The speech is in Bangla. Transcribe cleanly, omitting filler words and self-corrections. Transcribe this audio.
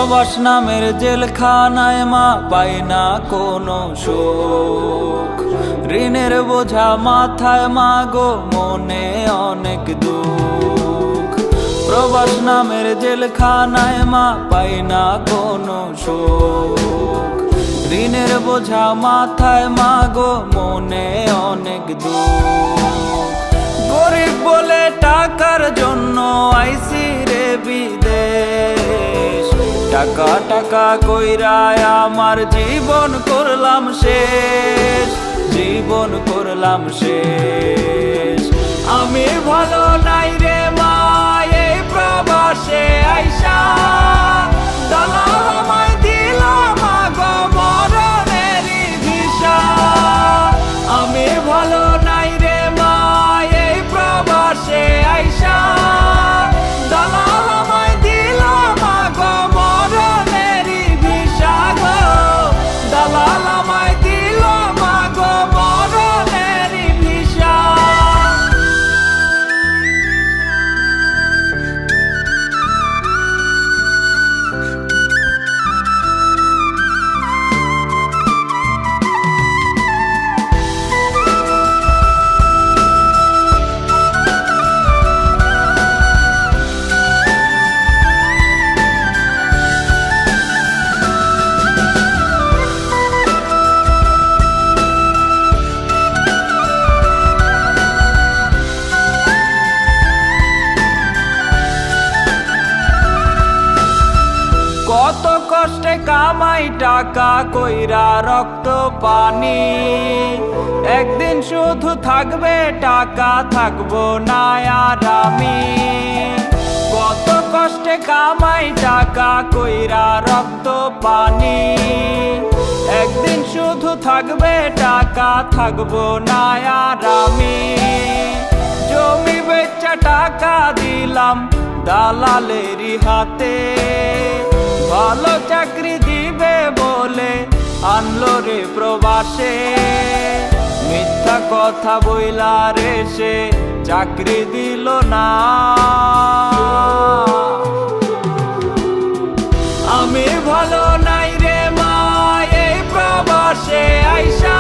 প্রবাস নামের জেলখানায় মা পাই না কোনো সুখ, ঋণের বোঝা মাথায় মা গো মনে অনেক দুঃখ। প্রবাস নামের জেলখানায় মা পাই না কোনো সুখ, ঋণের বোঝা মাথায় মা গো মনে অনেক দুঃখ। গরিব বলে টাকার জন্য আইসি রে বিদেশ, টাকা টাকা কইরা আমার জীবন করলাম শেষ, জীবন করলাম শেষ। আমি ভালো নাই রে মা এই প্রবাসে আইসা, দালাল আমায় দিল মা গো মরণেরই ভিসা। আমি ভালো নাই রে মা এই প্রবাসে আইসা, দালাল আমায় দিল মা গো মরণেরই ভিসা গো, দালাল আমায় দিল মা গো মরণেরই ভিসা। কত কষ্টে কামাই টাকা কইরা রক্ত পানি, একদিন শুধু থাকবে টাকা থাকবো না আর আমি। কত কষ্টে কামাই টাকা কইরা রক্ত পানি, একদিন শুধু থাকবে টাকা থাকবো না আর আমি। জমি বেচা টাকা দিলাম দালালেরই হাতে, ভালো চাকরি দিবে বলে আনলো রে প্রবাসে, মিথ্যা কথা বইলা রে সে চাকরি দিল না। আমি ভালো নাই রে মা এই প্রবাসে আইসা।